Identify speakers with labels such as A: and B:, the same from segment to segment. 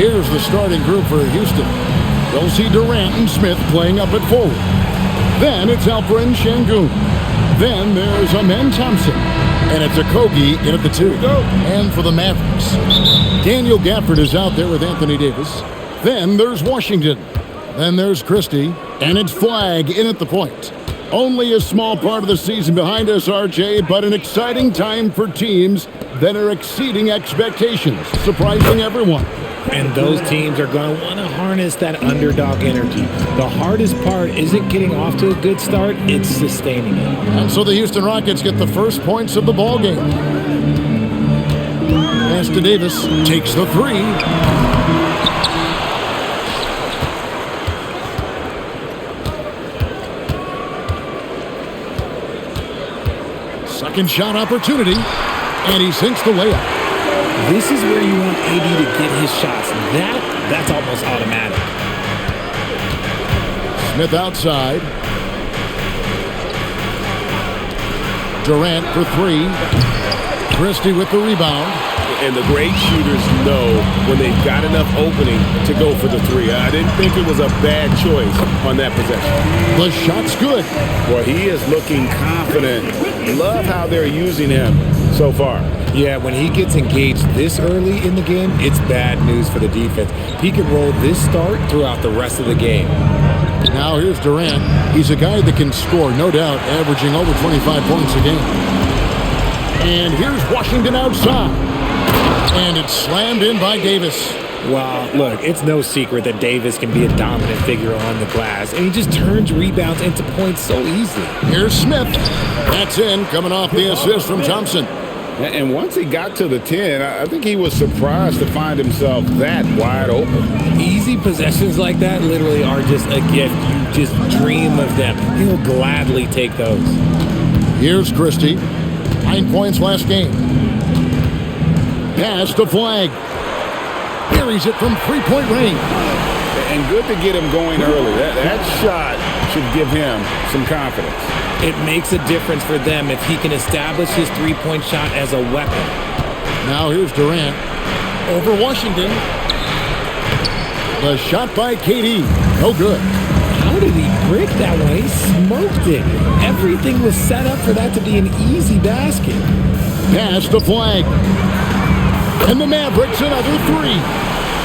A: Here's the starting group for Houston. They'll see Durant and Smith playing up at forward. Then it's Alperen Şengün. Then there's Amen Thompson. And it's Okogie in at the 2. And for the Mavericks, Daniel Gafford is out there with Anthony Davis. Then there's Washington. Then there's Christie. And it's Flagg in at the point. Only a small part of the season behind us, RJ, but an exciting time for teams that are exceeding expectations, surprising everyone.
B: And those teams are going to want to harness that underdog energy. The hardest part isn't getting off to a good start, it's sustaining it.
A: And so the Houston Rockets get the first points of the ballgame. Pass to Davis, takes the 3. Second shot opportunity, and he sinks the layup.
B: This is where you want AD to get his shots. That's almost automatic.
A: Smith outside. Durant for 3. Christie with the rebound.
C: And the great shooters know when they've got enough opening to go for the 3. I didn't think it was a bad choice on that possession.
A: The shot's good.
C: Boy, he is looking confident. Love how they're using him so far.
B: Yeah, when he gets engaged this early in the game, it's bad news for the defense. He can roll this start throughout the rest of the game.
A: Now here's Durant. He's a guy that can score, no doubt, averaging over 25 points a game. And here's Washington outside. And it's slammed in by Davis.
B: Well, look, it's no secret that Davis can be a dominant figure on the glass, and he just turns rebounds into points so easily.
A: Here's Smith. That's in, coming off the assist from Thompson.
C: And once he got to the 10, I think he was surprised to find himself that wide open.
B: Easy possessions like that literally are just a gift. You just dream of them. He'll gladly take those.
A: Here's Christie. 9 points last game. Pass to Flagg. Carries it from 3-point range.
C: And good to get him going early. That shot should give him some confidence.
B: It makes a difference for them if he can establish his three-point shot as a weapon.
A: Now here's Durant. Over Washington. The shot by KD. No good.
B: How did he break that one? He smoked it. Everything was set up for that to be an easy basket.
A: Pass to Flagg. And the Mavericks another 3.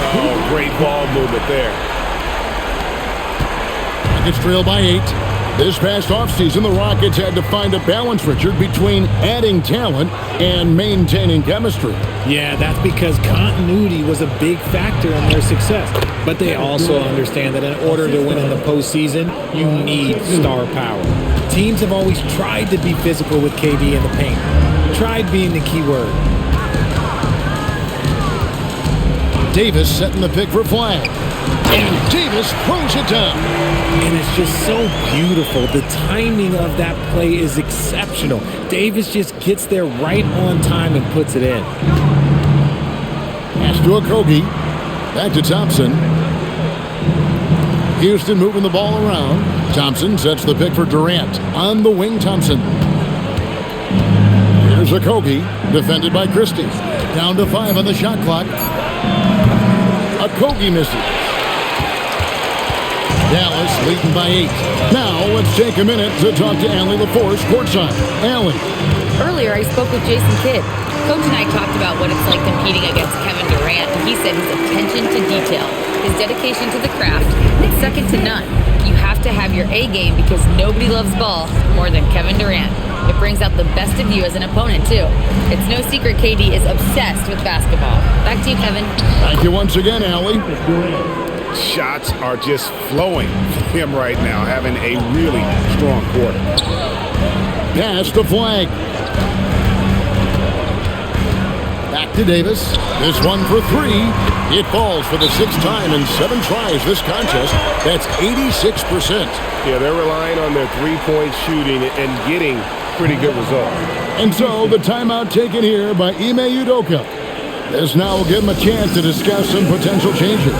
C: Oh, great ball movement there.
A: Rockets trail by 8. This past offseason, the Rockets had to find a balance, Richard, between adding talent and maintaining chemistry.
B: Yeah, that's because continuity was a big factor in their success. But they also understand that in order to win in the postseason, you need star power. Teams have always tried to be physical with KD in the paint. Tried being the key word.
A: Davis setting the pick for Flagg. And Davis throws it down.
B: And it's just so beautiful. The timing of that play is exceptional. Davis just gets there right on time and puts it in.
A: Pass to Okogie. Back to Thompson. Houston moving the ball around. Thompson sets the pick for Durant. On the wing, Thompson. Here's Okogie. Defended by Christie. Down to 5 on the shot clock. Okogie misses. Dallas leading by 8. Now let's take a minute to talk to Allie LaForce courtside. Allie.
D: Earlier I spoke with Jason Kidd. Coach and I talked about what it's like competing against Kevin Durant, and he said his attention to detail, his dedication to the craft, it's second to none. You have to have your A game because nobody loves ball more than Kevin Durant. It brings out the best of you as an opponent, too. It's no secret KD is obsessed with basketball. Back to you, Kevin.
A: Thank you once again, Allie.
C: Shots are just flowing for him right now, having a really strong quarter.
A: Pass to Flagg. Back to Davis. This one for 3. It falls for the 6th time in 7 tries this contest. That's 86%.
C: Yeah, they're relying on their three-point shooting and getting pretty good results.
A: And so the timeout taken here by Ime Udoka. This now will give him a chance to discuss some potential changes.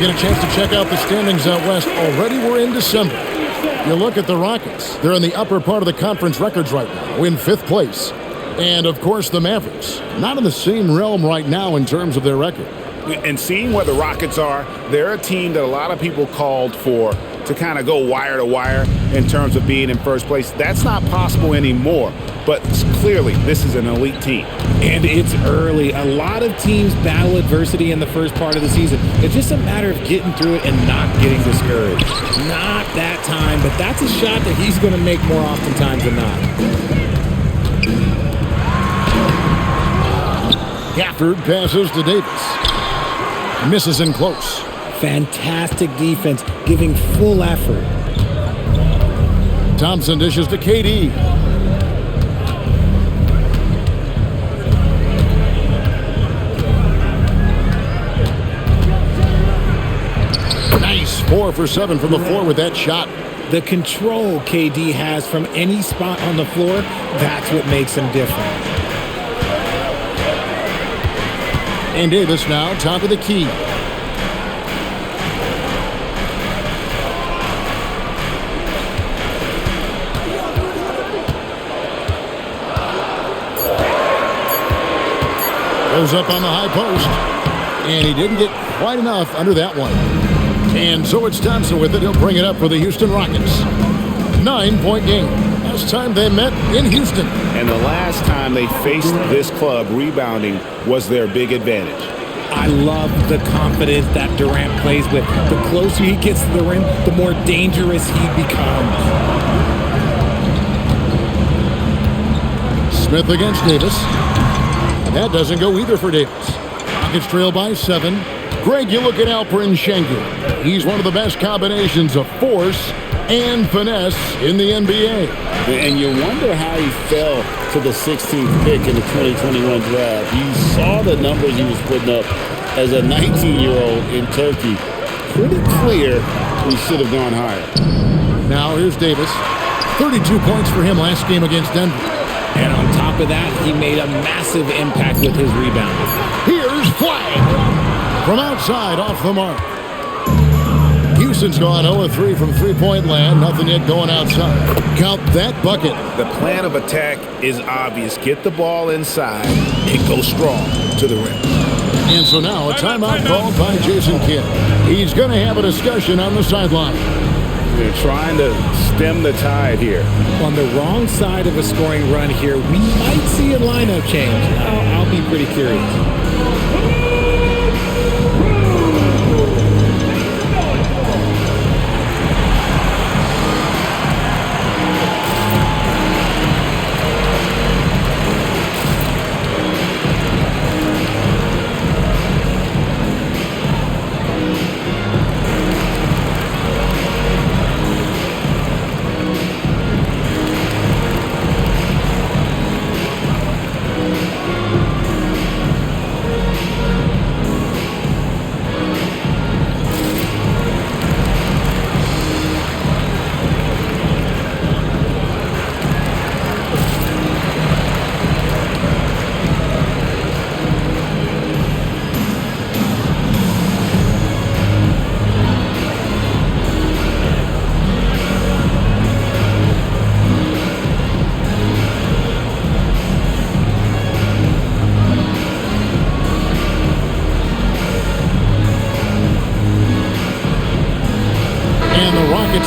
A: get a chance to check out the standings out west. Already we're in December. You look at the Rockets. They're in the upper part of the conference records right now, in 5th place. And, of course, the Mavericks. Not in the same realm right now in terms of their record.
C: And seeing where the Rockets are, they're a team that a lot of people called for to kind of go wire to wire in terms of being in first place. That's not possible anymore. But clearly, this is an elite team.
B: And it's early. A lot of teams battle adversity in the first part of the season. It's just a matter of getting through it and not getting discouraged. Not that time, but that's a shot that he's going to make more oftentimes than not.
A: Gafford passes to Davis. Misses in close.
B: Fantastic defense, giving full effort.
A: Thompson dishes to KD. Nice 4 for 7 from the floor with that shot.
B: The control KD has from any spot on the floor, that's what makes him different.
A: And Davis now top of the key. Goes up on the high post. And he didn't get quite enough under that one. And so it's Thompson with it. He'll bring it up for the Houston Rockets. 9-point game. Last time they met in Houston.
C: And the last time they faced this club, rebounding was their big advantage.
B: I love the confidence that Durant plays with. The closer he gets to the rim, the more dangerous he becomes.
A: Smith against Davis. And that doesn't go either for Davis. Rockets trail by 7. Greg, you look at Alperen Sengun. He's one of the best combinations of force and finesse in the NBA.
E: And you wonder how he fell to the 16th pick in the 2021 draft. You saw the numbers he was putting up as a 19-year-old in Turkey. Pretty clear he should have gone higher.
A: Now here's Davis. 32 points for him last game against Denver.
B: And on top of that, he made a massive impact with his rebounding.
A: Here's Flag. From outside, off the mark. Houston's gone 0-3 from three-point land. Nothing yet going outside. Count that bucket.
C: The plan of attack is obvious. Get the ball inside and go strong to the rim.
A: And so now a timeout called by Jason Kidd. He's going to have a discussion on the sideline.
C: They're trying to stem the tide here.
B: On the wrong side of a scoring run here, we might see a lineup change. I'll be pretty curious.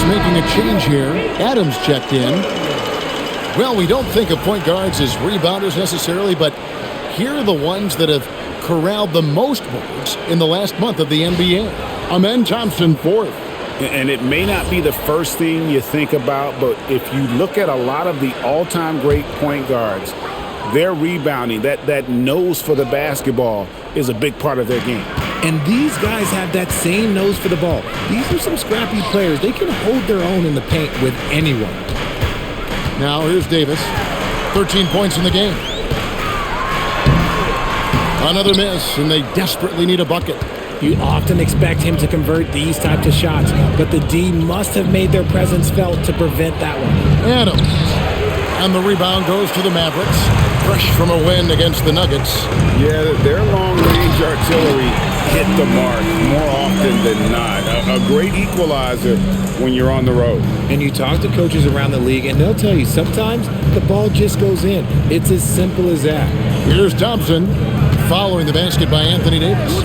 A: Making a change here. Adams checked in. Well, we don't think of point guards as rebounders necessarily, but here are the ones that have corralled the most boards in the last month of the NBA. Amen Thompson, 4th.
C: And it may not be the first thing you think about, but if you look at a lot of the all-time great point guards, their rebounding, that nose for the basketball is a big part of their game.
B: And these guys have that same nose for the ball. These are some scrappy players. They can hold their own in the paint with anyone.
A: Now here's Davis. 13 points in the game. Another miss, and they desperately need a bucket.
B: You often expect him to convert these types of shots, but the D must have made their presence felt to prevent that one.
A: Adams And the rebound goes to the Mavericks. Fresh from a win against the Nuggets.
C: Yeah, their long-range artillery hit the mark more often than not. A great equalizer when you're on the road.
B: And you talk to coaches around the league, and they'll tell you sometimes the ball just goes in. It's as simple as that.
A: Here's Thompson following the basket by Anthony Davis.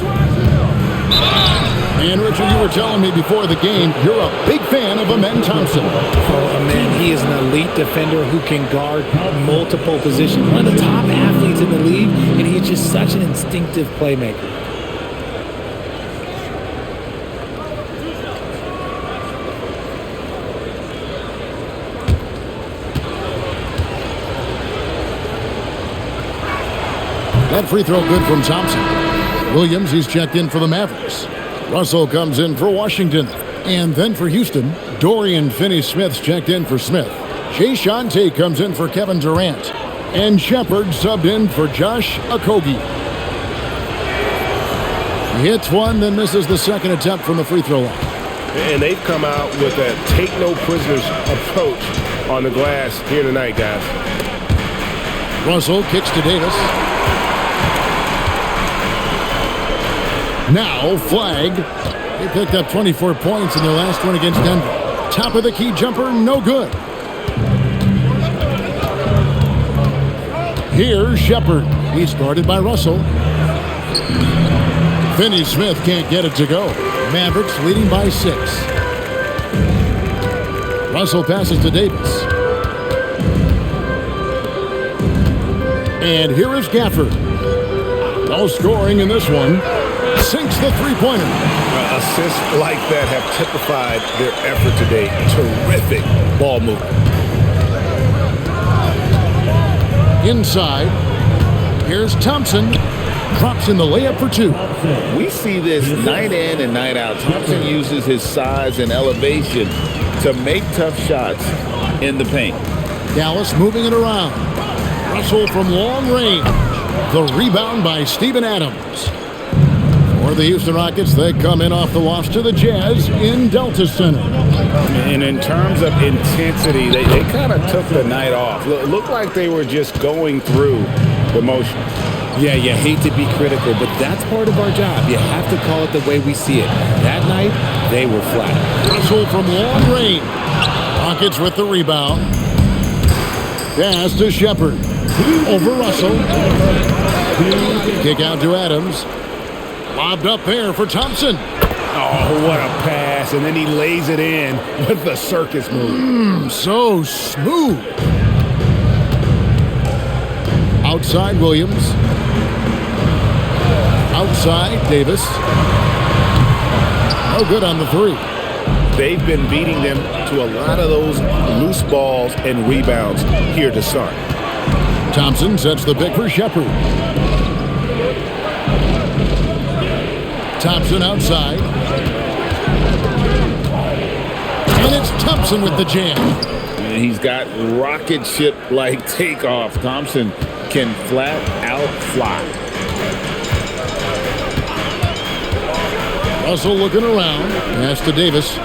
A: And Richard, you were telling me before the game, you're a big fan of Amen Thompson.
B: Oh, man, he is an elite defender who can guard multiple positions. One of the top athletes in the league, and he's just such an instinctive playmaker.
A: That free throw good from Thompson. Williams, he's checked in for the Mavericks. Russell comes in for Washington. And then for Houston, Dorian Finney-Smith's checked in for Smith. Jay Shante comes in for Kevin Durant. And Shepard subbed in for Josh Okogie. He hits one, then misses the second attempt from the free throw line.
F: And they've come out with a take-no-prisoners approach on the glass here tonight, guys.
A: Russell kicks to Davis. Now, Flag. They picked up 24 points in their last one against Denver. Top of the key jumper, no good. Here's Shepard. He's guarded by Russell. Finney-Smith can't get it to go. Mavericks leading by 6. Russell passes to Davis. And here is Gafford. No scoring in this one. Sinks the three-pointer.
C: Assists like that have typified their effort today. Terrific ball movement.
A: Inside. Here's Thompson. Drops in the layup for 2.
E: We see this night in and night out. Thompson uses his size and elevation to make tough shots in the paint.
A: Dallas moving it around. Russell from long range. The rebound by Steven Adams. For the Houston Rockets, they come in off the loss to the Jazz in Delta Center.
C: And in terms of intensity, they kind of took the night off. Looked like they were just going through the motion.
B: Yeah, you hate to be critical, but that's part of our job. You have to call it the way we see it. That night, they were flat.
A: Russell from long range. Rockets with the rebound. Pass to Shepard. Over Russell. Kick out to Adams. Lobbed up there for Thompson.
C: Oh, what a pass. And then he lays it in with the circus move.
A: So smooth. Outside Williams. Outside Davis. No good on the 3.
C: They've been beating them to a lot of those loose balls and rebounds here to start.
A: Thompson sets the pick for Shepard. Thompson outside. And it's Thompson with the jam.
E: And he's got rocket ship-like takeoff. Thompson can flat out fly.
A: Russell looking around. Pass to Davis.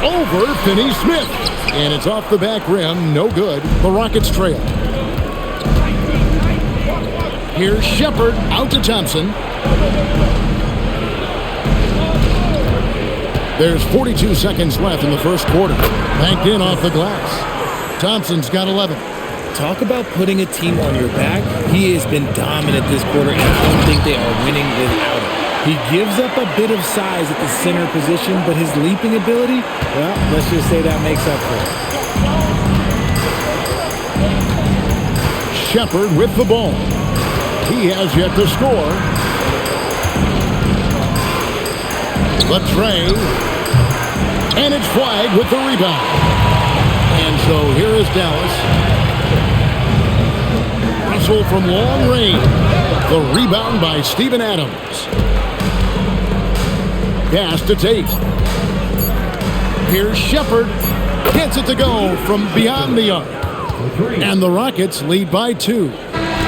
A: Over Finney-Smith. And it's off the back rim. No good. The Rockets trail. Here's Shepard out to Thompson. There's 42 seconds left in the first quarter. Banked in off the glass. Thompson's got 11.
B: Talk about putting a team on your back. He has been dominant this quarter, and I don't think they are winning without him. He gives up a bit of size at the center position, but his leaping ability, well, let's just say that makes up for it.
A: Shepard with the ball. He has yet to score. The tray. And it's Flag with the rebound. And so here is Dallas. Russell from long range. The rebound by Steven Adams. Pass to Tate. Here's Shepard. Gets it to go from beyond the arc. And the Rockets lead by 2.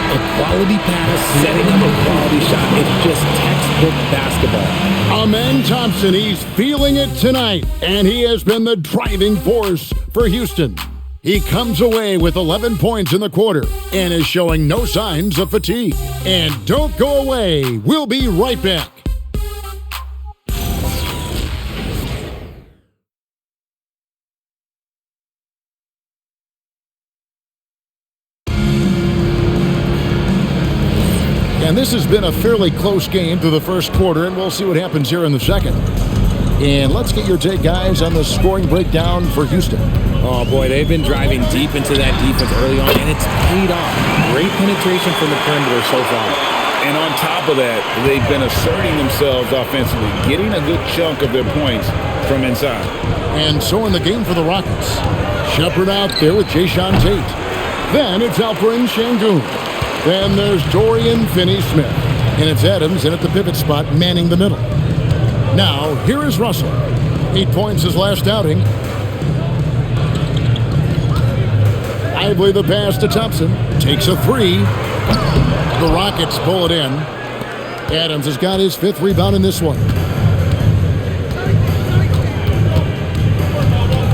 B: A quality pass, setting up a quality shot. It's just textbook quick basketball.
A: Amen Thompson, he's feeling it tonight, and he has been the driving force for Houston. He comes away with 11 points in the quarter and is showing no signs of fatigue. And don't go away. We'll be right back. And this has been a fairly close game through the first quarter, and we'll see what happens here in the second. And let's get your take, guys, on the scoring breakdown for Houston.
B: Oh, boy, they've been driving deep into that defense early on, and it's paid off. Great penetration from the perimeter so far.
C: And on top of that, they've been asserting themselves offensively, getting a good chunk of their points from inside.
A: And so in the game for the Rockets, Shepard out there with Jayshawn Tate. Then it's Alperen Şengün. Then there's Dorian Finney-Smith. And it's Adams in at the pivot spot, manning the middle. Now, here is Russell. 8 points his last outing. Lively the pass to Thompson. Takes a three. The Rockets pull it in. Adams has got his 5th rebound in this one.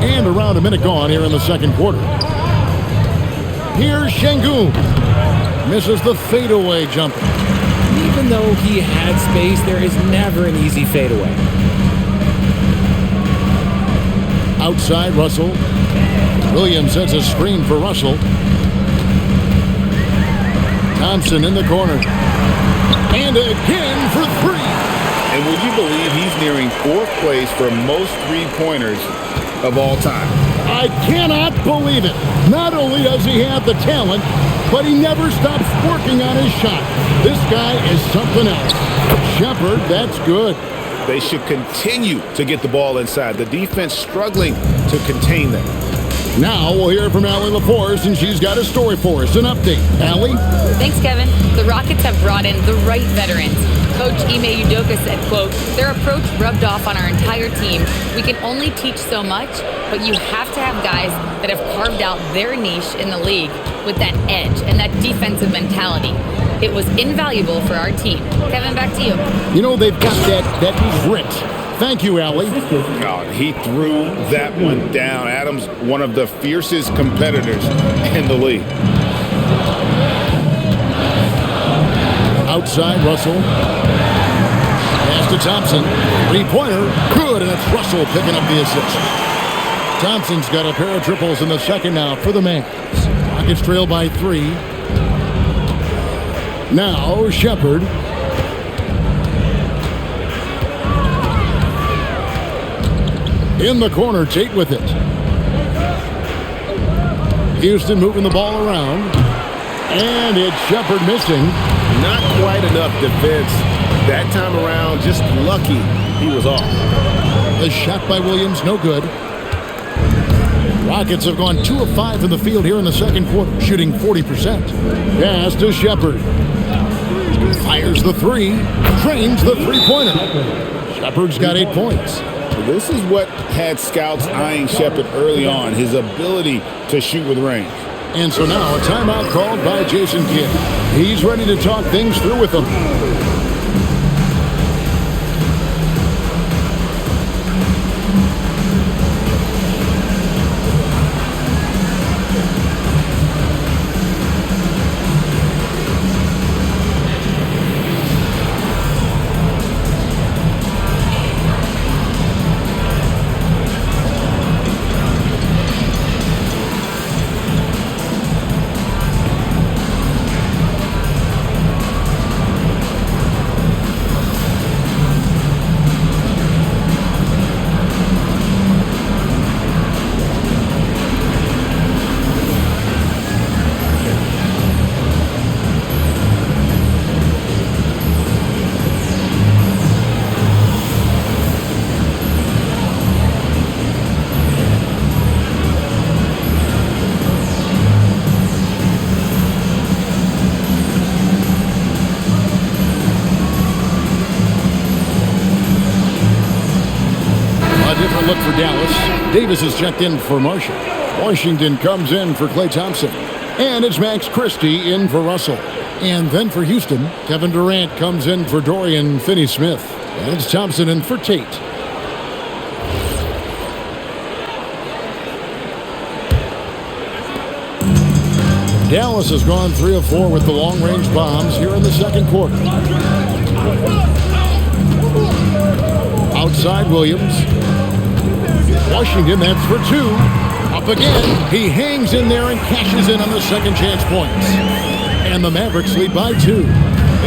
A: And around a minute gone here in the second quarter. Here's Şengün. Misses the fadeaway jumper.
B: Even though he had space, there is never an easy fadeaway.
A: Outside Russell. Williams sets a screen for Russell. Thompson in the corner. And again for three.
C: And would you believe he's nearing 4th place for most three-pointers of all time?
A: I cannot believe it. Not only does he have the talent, but he never stops working on his shot. This guy is something else. Shepard, that's good.
C: They should continue to get the ball inside. The defense struggling to contain them.
A: Now we'll hear from Allie LaForce, and she's got a story for us. An update. Allie?
D: Thanks, Kevin. The Rockets have brought in the right veterans. Coach Ime Udoka said, quote, "Their approach rubbed off on our entire team. We can only teach so much, but you have to have guys that have carved out their niche in the league with that edge and that defensive mentality. It was invaluable for our team." Kevin, back to you.
A: You know, they've got that grit. Thank you, Allie.
C: God, he threw that one down. Adams, one of the fiercest competitors in the league.
A: Outside Russell. Pass to Thompson. Three-pointer. Good, and it's Russell picking up the assist. Thompson's got a pair of triples in the second now for the Mavs. Rockets trail by 3. Now Shepard. In the corner, Tate with it. Houston moving the ball around. And it's Shepard missing.
F: Not quite enough defense that time around. Just lucky he was off.
A: The shot by Williams, no good. Rockets have gone 2 of 5 in the field here in the second quarter, shooting 40%. Pass to Shepard. Fires the three. Trains the three-pointer. Shepard's got 8 points.
C: This is what had scouts eyeing Shepard early on, his ability to shoot with range.
A: And so now a timeout called by Jason Kidd. He's ready to talk things through with them. Look for Dallas. Davis is checked in for Marshall. Washington comes in for Klay Thompson. And it's Max Christie in for Russell. And then for Houston, Kevin Durant comes in for Dorian Finney-Smith. And it's Thompson in for Tate. Dallas has gone 3 of 4 with the long-range bombs here in the second quarter. Outside Williams. Washington, that's for 2. Up again. He hangs in there and cashes in on the second chance points. And the Mavericks lead by 2.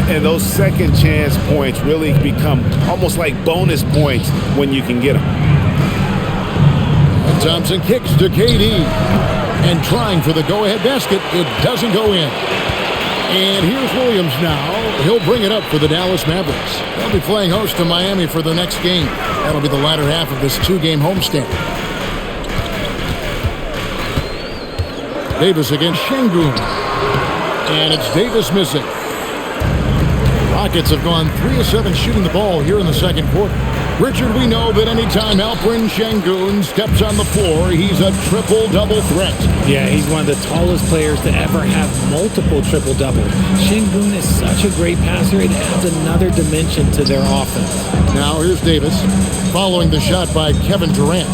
C: And those second chance points really become almost like bonus points when you can get them.
A: And Thompson kicks to KD. And trying for the go-ahead basket, it doesn't go in. And here's Williams now. He'll bring it up for the Dallas Mavericks. They'll be playing host to Miami for the next game. That'll be the latter half of this 2-game homestand. Davis against Şengün. And it's Davis missing. Rockets have gone 3 of 7 shooting the ball here in the second quarter. Richard, we know that anytime Alperen Şengün steps on the floor, he's a triple-double threat.
B: Yeah, he's one of the tallest players to ever have multiple triple-doubles. Şengün is such a great passer, it adds another dimension to their offense.
A: Now here's Davis, following the shot by Kevin Durant.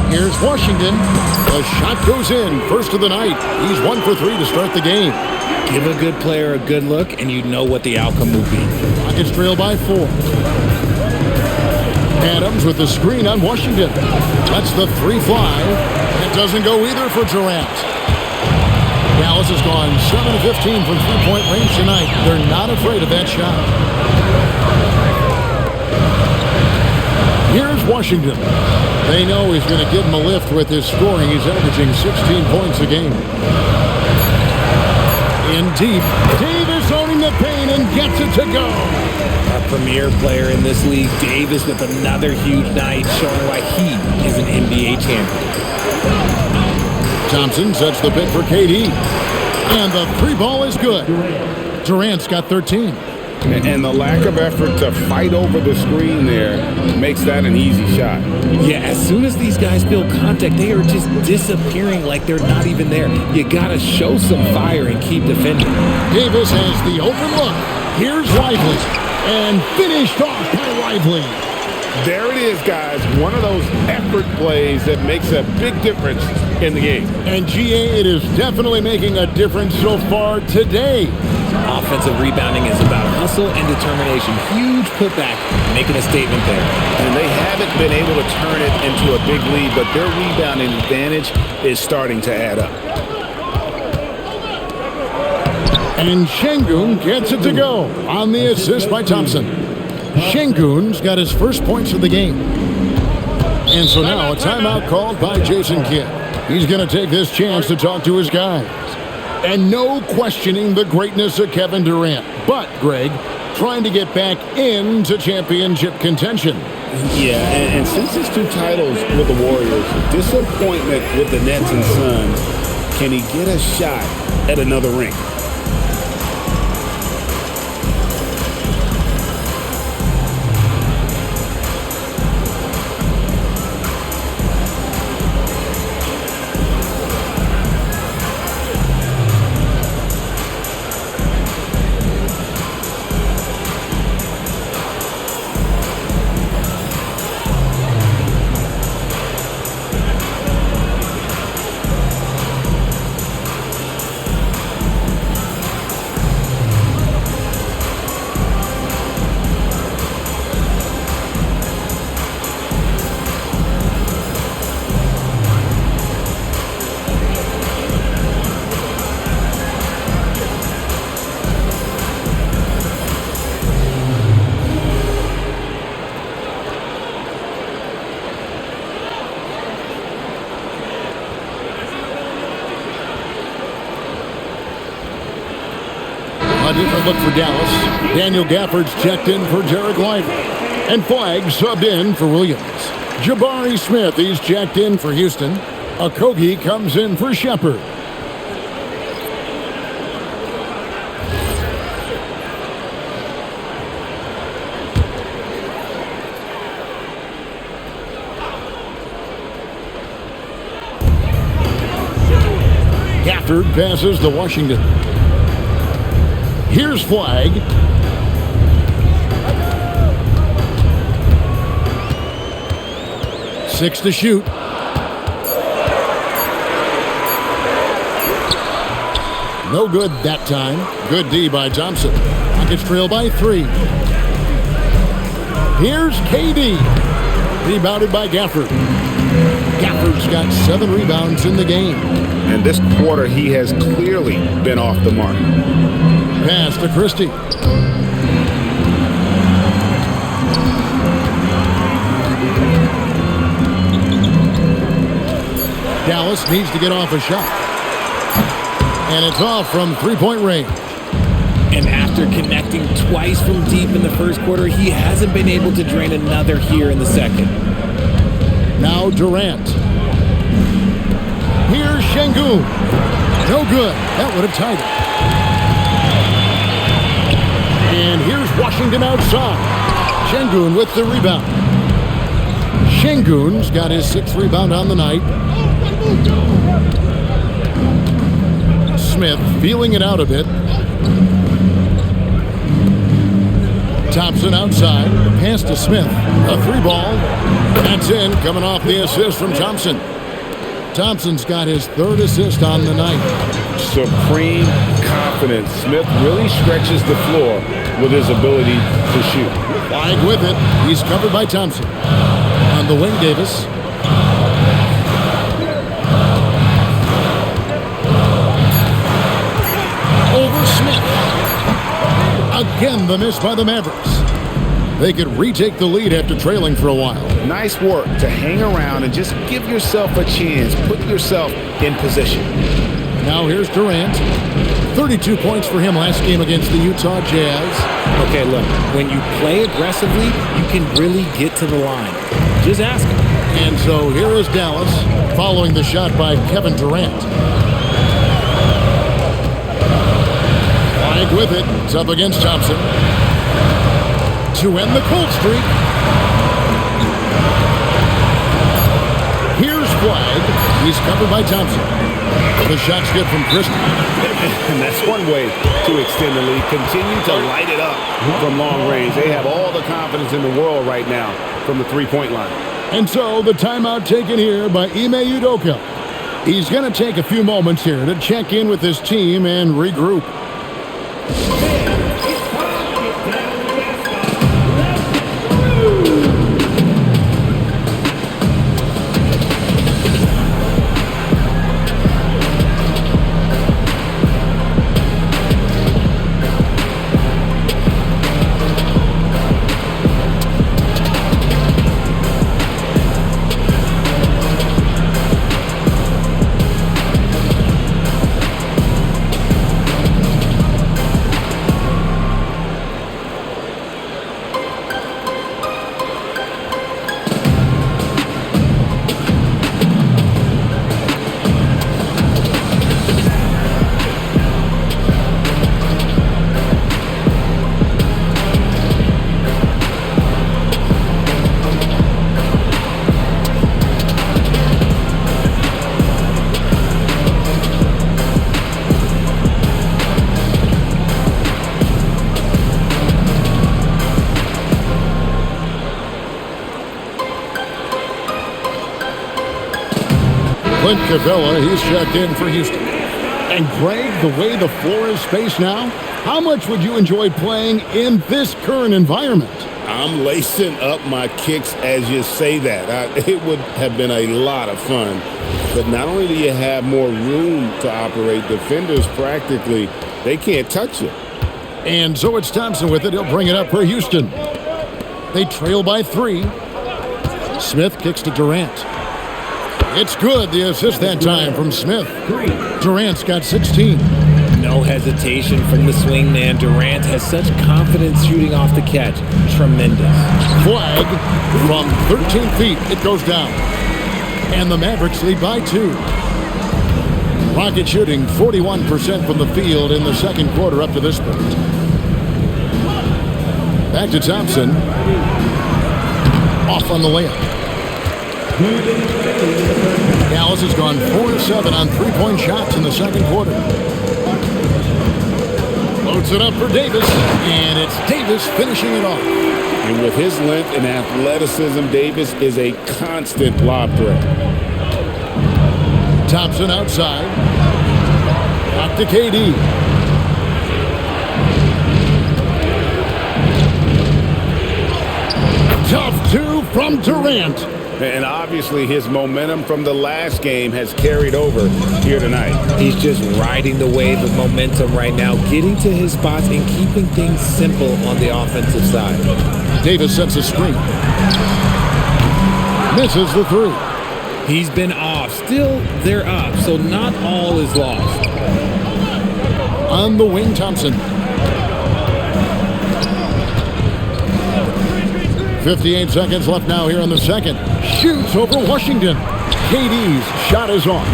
A: Here's Washington. The shot goes in, first of the night. He's 1 for 3 to start the game.
B: Give a good player a good look, and you know what the outcome will be.
A: Rockets trail by 4. Adams with the screen on Washington. That's the 3 fly. It doesn't go either for Durant. Dallas has gone 7 of 15 from three-point range tonight. They're not afraid of that shot. Here's Washington. They know he's going to give him a lift with his scoring. He's averaging 16 points a game. In deep. Davis owning the paint and gets it to go.
B: Our premier player in this league, Davis, with another huge night, showing why he is an NBA champion.
A: Thompson sets the pick for KD. And the 3 ball is good. Durant's got 13.
C: And the lack of effort to fight over the screen there makes that an easy shot.
B: Yeah, as soon as these guys feel contact, they are just disappearing like they're not even there. You got to show some fire and keep defending.
A: Davis has the open look. Here's Lively. And finished off by Lively.
C: There it is, guys. One of those effort plays that makes a big difference in the game.
A: And GA, it is definitely making a difference so far today.
B: Offensive rebounding is about hustle and determination. Huge putback, making a statement there.
C: And they haven't been able to turn it into a big lead, but their rebounding advantage is starting to add up.
A: And Şengün gets it to go on the assist by Thompson. Şengün's got his first points of the game. And so now a timeout called by Jason Kidd. He's going to take this chance to talk to his guys. And no questioning the greatness of Kevin Durant. But, Greg, trying to get back into championship contention.
C: Yeah, and since his 2 titles with the Warriors, disappointment with the Nets and Suns, can he get a shot at another ring?
A: A different look for Dallas. Daniel Gafford's checked in for Derek Lively. And Flagg subbed in for Williams. Jabari Smith, he's checked in for Houston. Okogie comes in for Shepherd. Gafford passes to Washington. Here's Flag. Six to shoot. No good that time. Good D by Thompson. Rockets trail by 3. Here's KD. Rebounded by Gafford. Gafford's got 7 rebounds in the game.
C: And this quarter, he has clearly been off the mark.
A: Pass to Christie. Dallas needs to get off a shot. And it's off from three-point range.
B: And after connecting twice from deep in the first quarter, he hasn't been able to drain another here in the second.
A: Now Durant. Here's Şengün. No good. That would have tied it. And here's Washington outside. Şengün with the rebound. Şengün's got his 6th rebound on the night. Smith feeling it out a bit. Thompson outside. Pass to Smith. A 3-ball. That's in. Coming off the assist from Thompson. Thompson's got his 3rd assist on the night.
C: Supreme confidence. Smith really stretches the floor with his ability to shoot.
A: Flag with it. He's covered by Thompson. On the wing, Davis. Over Smith. Again, the miss by the Mavericks. They could retake the lead after trailing for a while.
C: Nice work to hang around and just give yourself a chance. Put yourself in position.
A: Now here's Durant. 32 points for him last game against the Utah Jazz.
B: Okay, look, when you play aggressively, you can really get to the line. Just ask him.
A: And so here is Dallas following the shot by Kevin Durant. Flag with it. It's up against Thompson. To end the cold streak. Here's Flag. He's covered by Thompson. The shot's good from Christie.
C: And that's one way to extend the lead. Continue to light it up from long range. They have all the confidence in the world right now from the three-point line.
A: And so the timeout taken here by Ime Udoka. He's going to take a few moments here to check in with his team and regroup. Clint Capella, he's checked in for Houston. And Greg, the way the floor is spaced now, how much would you enjoy playing in this current environment?
E: I'm lacing up my kicks as you say that. It would have been a lot of fun. But not only do you have more room to operate, defenders practically, they can't touch you.
A: And so it's Thompson with it. He'll bring it up for Houston. They trail by 3. Smith kicks to Durant. It's good, the assist that time from Smith. Durant's got 16.
B: No hesitation from the swing man. Durant has such confidence shooting off the catch. Tremendous.
A: Flag from 13 feet. It goes down. And the Mavericks lead by 2. Rocket shooting 41% from the field in the second quarter up to this point. Back to Thompson. Off on the layup. Dallas has gone 4-7 on three-point shots in the second quarter. Puts it up for Davis, and it's Davis finishing it off.
E: And with his length and athleticism, Davis is a constant lob threat.
A: Thompson outside. Up to KD. Tough two from Durant.
C: And obviously his momentum from the last game has carried over here tonight.
B: He's just riding the wave of momentum right now, getting to his spots and keeping things simple on the offensive side.
A: Davis sets a screen. Misses the three.
B: He's been off. Still, they're up, so not all is lost.
A: On the wing, Thompson. 58 seconds left now here in the second. Shoots over Washington. KD's shot is off.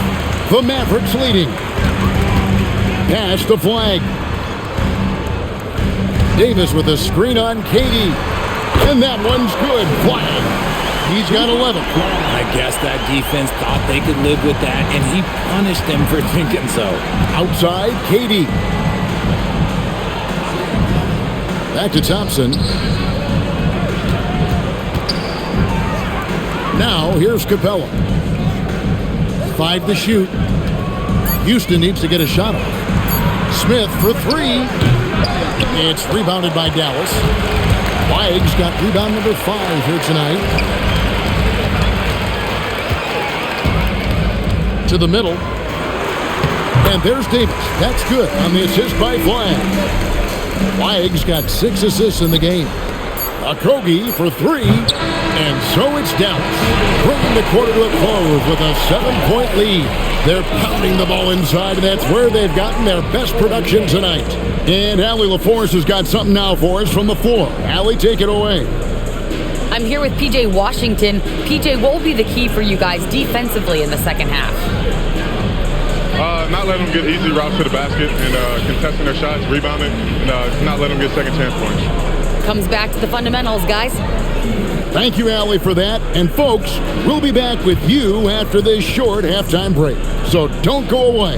A: The Mavericks leading. Pass the flag. Davis with a screen on KD. And that one's good. Flag. He's got 11.
B: I guess that defense thought they could live with that, and he punished them for thinking so.
A: Outside, KD. Back to Thompson. Now, here's Capella. 5 to shoot. Houston needs to get a shot off. Smith for 3. It's rebounded by Dallas. Weig's got rebound number 5 here tonight. To the middle. And there's Davis. That's good on the assist by Flag. Weig's got 6 assists in the game. Okogie for 3. And so it's Dallas, bringing the quarter to a close with a 7-point lead. They're pounding the ball inside, and that's where they've gotten their best production tonight. And Allie LaForce has got something now for us from the floor. Allie, take it away.
D: I'm here with PJ Washington. PJ, what will be the key for you guys defensively in the second half?
G: Not letting them get easy routes to the basket and contesting their shots, rebounding, and not letting them get second chance points.
D: Comes back to the fundamentals, guys.
A: Thank you, Allie, for that. And folks, we'll be back with you after this short halftime break. So don't go away.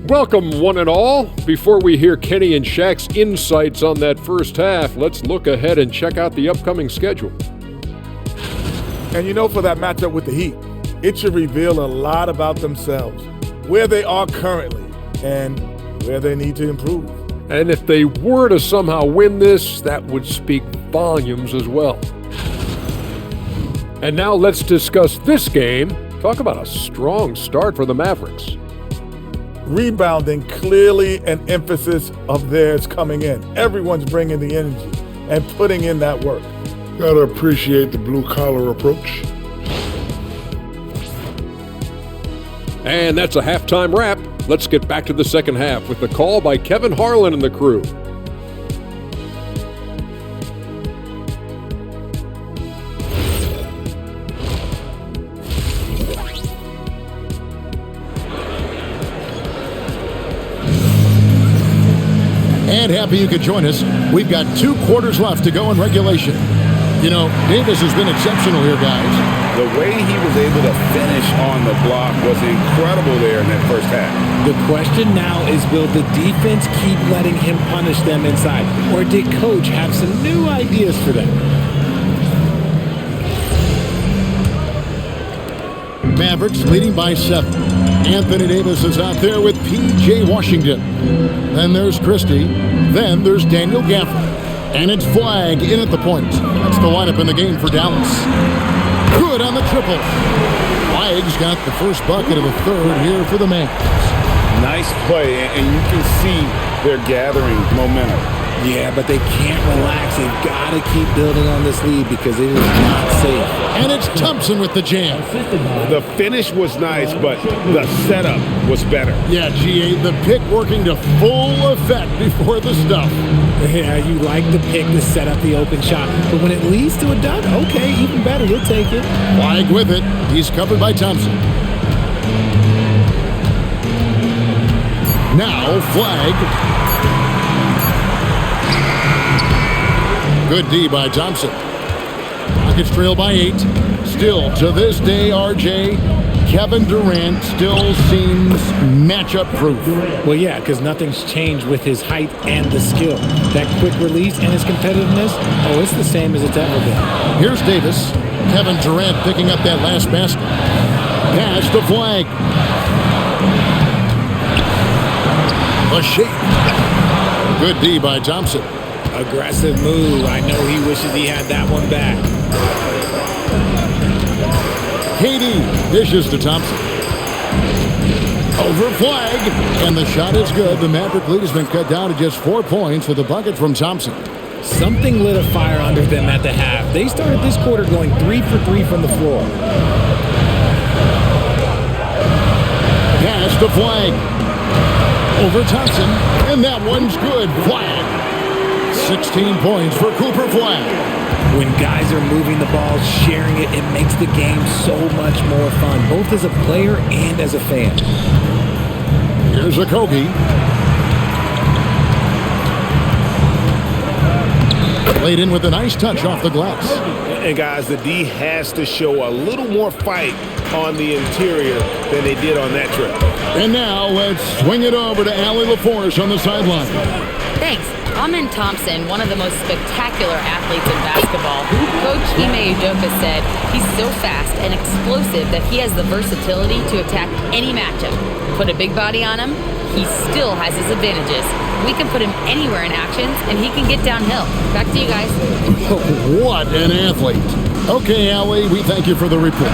H: Welcome, one and all. Before we hear Kenny and Shaq's insights on that first half, let's look ahead and check out the upcoming schedule.
F: And you know, for that matchup with the Heat, it should reveal a lot about themselves, where they are currently, and where they need to improve.
H: And if they were to somehow win this, that would speak volumes as well. And now let's discuss this game. Talk about a strong start for the Mavericks.
F: Rebounding clearly an emphasis of theirs coming in. Everyone's bringing the energy and putting in that work.
I: Gotta appreciate the blue-collar approach.
H: And that's a halftime wrap. Let's get back to the second half with the call by Kevin Harlan and the crew.
A: And happy you could join us. We've got 2 quarters left to go in regulation. You know, Davis has been exceptional here, guys.
C: The way he was able to finish on the block was incredible there in that first half.
B: The question now is, will the defense keep letting him punish them inside? Or did Coach have some new ideas for them?
A: Mavericks leading by 7. Anthony Davis is out there with P.J. Washington. Then there's Christie. Then there's Daniel Gafford. And it's Flag in at the point. That's the lineup in the game for Dallas. Good on the triple. Flag's got the first bucket of the third here for the Mavs.
C: Nice play, and you can see they're gathering momentum.
B: Yeah, but they can't relax. They've got to keep building on this lead because it is not safe.
A: And it's Thompson with the jam.
C: The finish was nice, but the setup was better.
A: Yeah, GA, the pick working to full effect before the stuff.
B: Yeah, you like the pick to set up the open shot. But when it leads to a dunk, okay, even better. You'll take it.
A: Flag with it. He's covered by Thompson. Now, Flag. Good D by Thompson. Rockets trail by 8. Still, to this day, RJ, Kevin Durant still seems matchup proof.
B: Well, yeah, because nothing's changed with his height and the skill. That quick release and his competitiveness, oh, it's the same as it's ever been.
A: Here's Davis. Kevin Durant picking up that last basket. Pass the flag. A shake. Good D by Thompson.
B: Aggressive move. I know he wishes he had that one back.
A: KD dishes to Thompson. Over flag. And the shot is good. The Maverick lead has been cut down to just 4 points with a bucket from Thompson.
B: Something lit a fire under them at the half. They started this quarter going 3 for 3 from the floor.
A: Pass the flag. Over Thompson. And that one's good. Flag. 16 points for Cooper Flag.
B: When guys are moving the ball, sharing it, it makes the game so much more fun, both as a player and as a fan.
A: Here's a Kobe. Laid in with a nice touch off the glass.
C: And guys, the D has to show a little more fight on the interior than they did on that trip.
A: And now let's swing it over to Allie LaForce on the sideline.
D: Thanks. Amen Thompson, one of the most spectacular athletes in basketball. Coach Ime Udoka said he's so fast and explosive that he has the versatility to attack any matchup. Put a big body on him, he still has his advantages. We can put him anywhere in actions, and he can get downhill. Back to you guys.
A: What an athlete. Okay, Allie, we thank you for the report.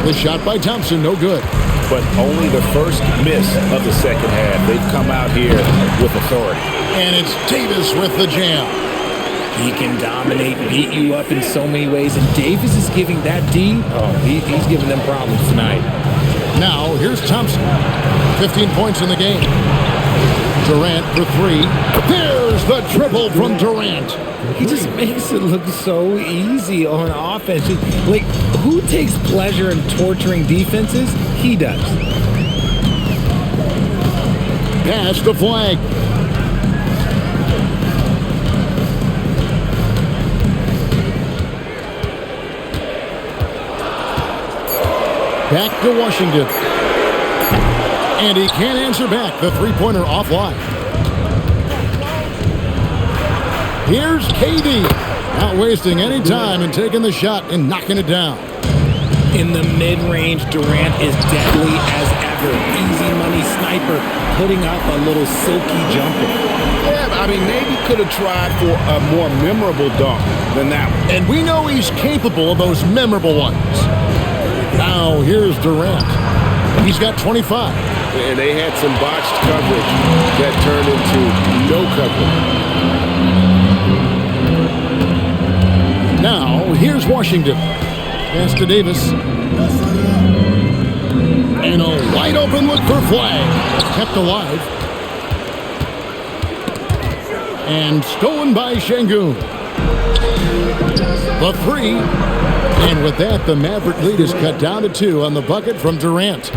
A: The shot by Thompson, no good.
C: But only the first miss of the second half. They've come out here with authority.
A: And it's Davis with the jam.
B: He can dominate, beat you up in so many ways, and Davis is giving that D, he's giving them problems tonight.
A: Now, here's Thompson. 15 points in the game. Durant for 3. There's the triple from Durant.
B: He just makes it look so easy on offense. Like, who takes pleasure in torturing defenses? He does.
A: Pass the flag. Back to Washington. And he can't answer back. The three-pointer offline. Here's KD. Not wasting any time and taking the shot and knocking it down.
B: In the mid-range, Durant is deadly as ever. Easy money sniper, putting up a little silky jumper.
C: Yeah, I mean, maybe could have tried for a more memorable dunk than that one.
A: And we know he's capable of those memorable ones. Now, here's Durant. He's got 25.
C: And they had some botched coverage that turned into no coverage.
A: Now, here's Washington. Pass to Davis. And a wide open look for Flag. Kept alive. And stolen by Şengün. The 3. And with that, the Maverick lead is cut down to 2 on the bucket from Durant.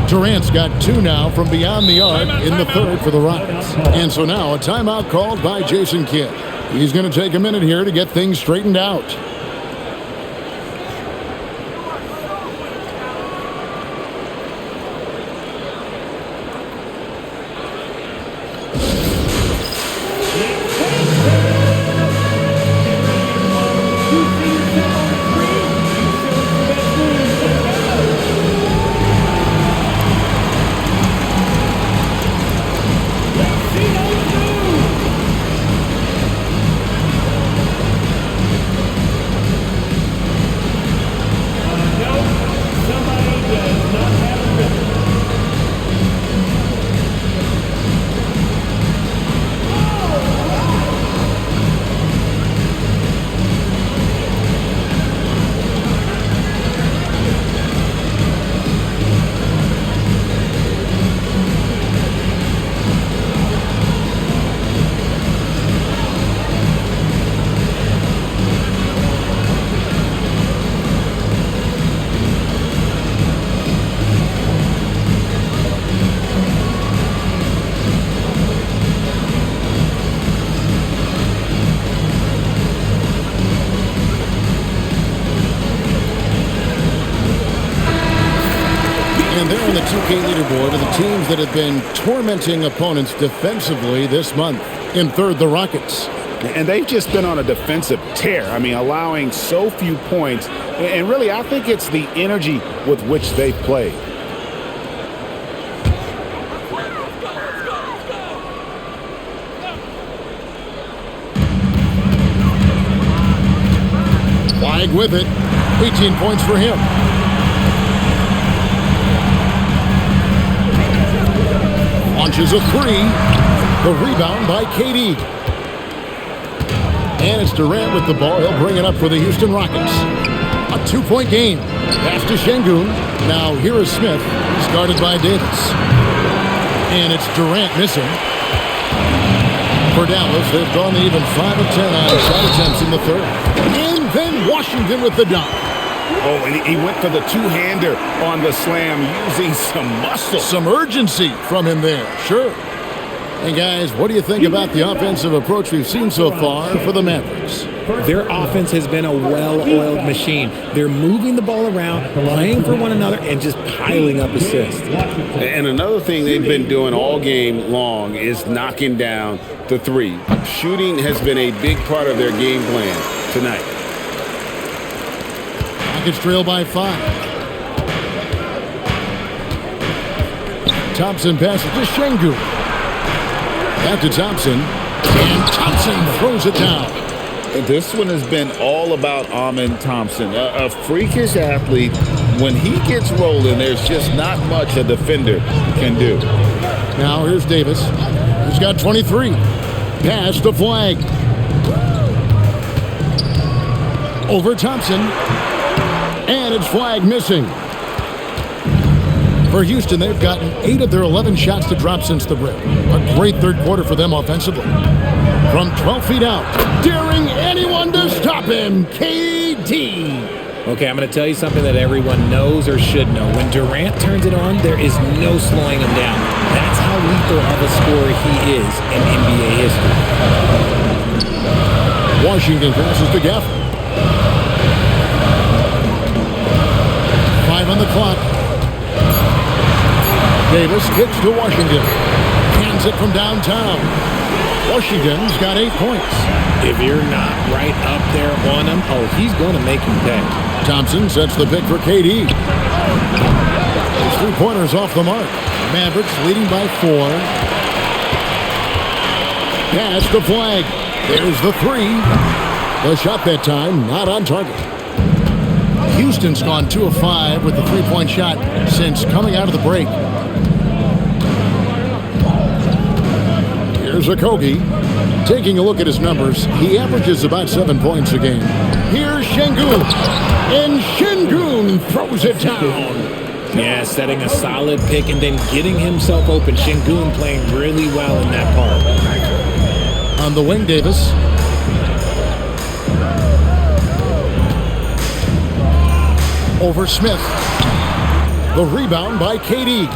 A: Durant's got 2 now from beyond the arc in the third for the Rockets. And so now a timeout called by Jason Kidd. He's going to take a minute here to get things straightened out. of the teams that have been tormenting opponents defensively this month. In third, the Rockets.
C: And they've just been on a defensive tear. I mean, allowing so few points. And really, I think it's the energy with which they play.
A: Flag with it. 18 points for him. Launches a three. The rebound by KD. And it's Durant with the ball. He'll bring it up for the Houston Rockets. A 2-point game. Pass to Şengün. Now here is Smith. He's guarded by Davis. And it's Durant missing. For Dallas, they've gone to even 5 of 10 on shot attempts in the third. And then Washington with the dunk.
C: Oh, and he went for the two-hander on the slam using some muscle.
A: Some urgency from him there. Sure. Hey, guys, what do you think about the offensive approach we've seen so far for the Mavericks?
B: Their offense has been a well-oiled machine. They're moving the ball around, playing for one another, and just piling up assists.
E: And another thing they've been doing all game long is knocking down the three. Shooting has been a big part of their game plan tonight.
A: Rockets trail by 5. Thompson passes to Şengün. Back to Thompson. And Thompson throws it down.
E: This one has been all about Amen Thompson, a freakish athlete. When he gets rolling, there's just not much a defender can do.
A: Now here's Davis. He's got 23. Pass to Flag. Over Thompson. And it's Flag missing. For Houston, they've gotten 8 of their 11 shots to drop since the break. A great third quarter for them offensively. From 12 feet out, daring anyone to stop him, KD.
B: Okay, I'm going to tell you something that everyone knows or should know. When Durant turns it on, there is no slowing him down. That's how lethal of a scorer he is in NBA history.
A: Washington passes to Gafford. 5 on the clock. Davis kicks to Washington. Hands it from downtown. Washington's got 8 points.
B: If you're not right up there on him, oh, he's going to make him pay.
A: Thompson sets the pick for KD. His 3-pointers off the mark. Mavericks leading by 4. Pass to Flag. There's the 3. The shot that time not on target. Houston's gone 2 of 5 with the 3-point shot since coming out of the break. Here's Okogie. Taking a look at his numbers, he averages about 7 points a game. Here's Şengün. And Şengün throws it down.
B: Yeah, setting a solid pick and then getting himself open. Şengün playing really well in that part.
A: On the wing, Davis. Over Smith. The rebound by KD.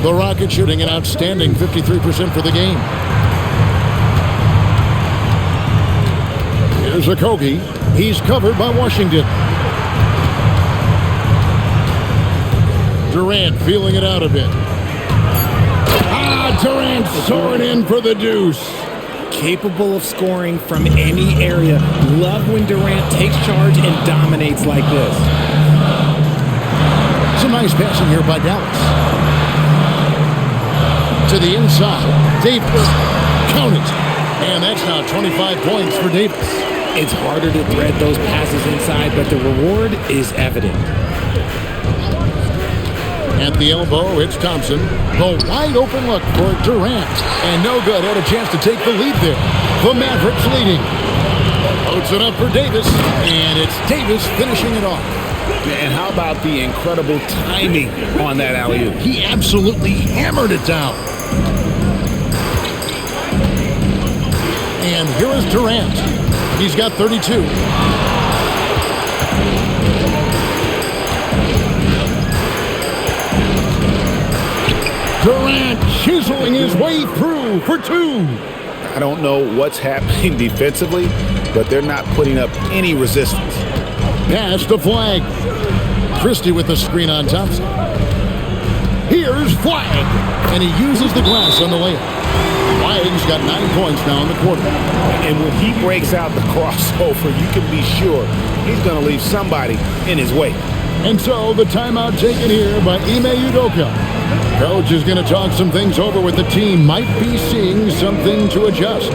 A: The Rockets shooting an outstanding 53% for the game. Here's Okogie. He's covered by Washington. Durant feeling it out a bit. Durant soaring in for the deuce.
B: Capable of scoring from any area. Love when Durant takes charge and dominates like this.
A: Some nice passing here by Dallas. To the inside. Davis. Count it. And that's now 25 points for Davis.
B: It's harder to thread those passes inside, but the reward is evident.
A: At the elbow, it's Thompson. The wide open look for Durant. And no good. Had a chance to take the lead there. The Mavericks leading. Loads it up for Davis. And it's Davis finishing it off.
C: And how about the incredible timing on that alley-oop?
A: He absolutely hammered it down. And here is Durant. He's got 32. Durant chiseling his way through for 2.
C: I don't know what's happening defensively, but they're not putting up any resistance.
A: Pass to Flag. Christie with the screen on Thompson. Here's Flag, and he uses the glass on the layup. Flag's got 9 points now in the quarter.
C: And when he breaks out the crossover, you can be sure he's going to leave somebody in his way.
A: And so the timeout taken here by Ime Udoka. Coach is going to talk some things over with the team. Might be seeing something to adjust.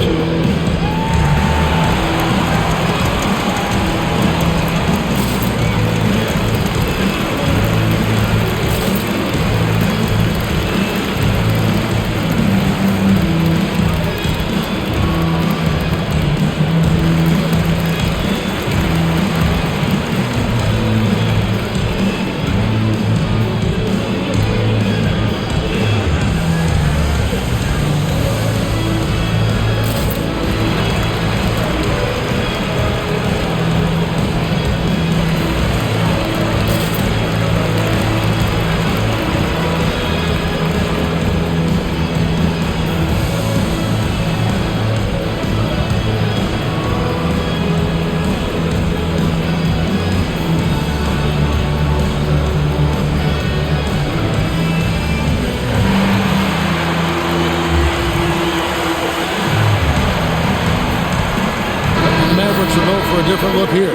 A: Mavericks will go for a different look here.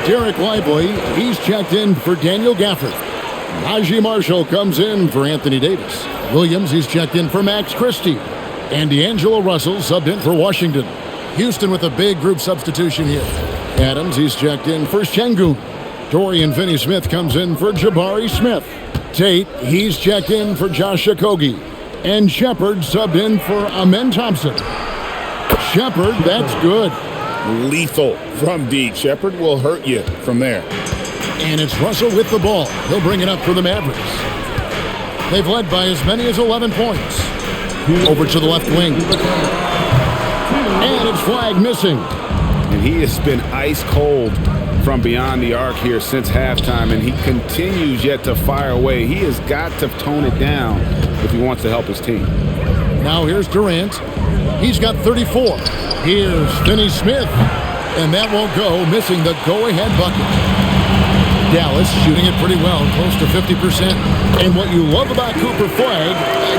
A: Derek Lively, he's checked in for Daniel Gafford. Najee Marshall comes in for Anthony Davis. Williams, he's checked in for Max Christie. And D'Angelo Russell subbed in for Washington. Houston with a big group substitution here. Adams, he's checked in for Şengün. Dorian Finney-Smith comes in for Jabari Smith. Tate, he's checked in for Josh Okogie. And Shepard subbed in for Amen Thompson. Shepard, that's good.
C: Lethal from deep. Shepard will hurt you from there.
A: And it's Russell with the ball. He'll bring it up for the Mavericks. They've led by as many as 11 points. Over to the left wing. And it's Flag missing.
C: And he has been ice cold from beyond the arc here since halftime, and he continues yet to fire away. He has got to tone it down if he wants to help his team.
A: Now here's Durant. He's got 34. Here's Finney-Smith. And that won't go, missing the go-ahead bucket. Dallas shooting it pretty well, close to 50%. And what you love about Cooper Flag,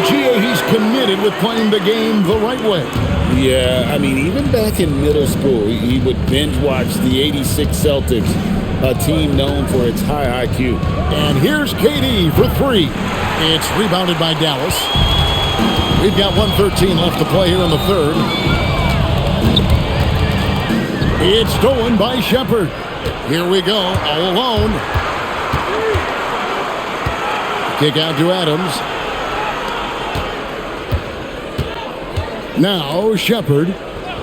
A: he's committed with playing the game the right way.
E: Yeah, I mean, even back in middle school, he would binge watch the '86 Celtics, a team known for its high IQ.
A: And here's KD for 3. It's rebounded by Dallas. We've got 1:13 left to play here in the third. It's stolen by Shepard. Here we go, all alone. Kick out to Adams. Now Shepard,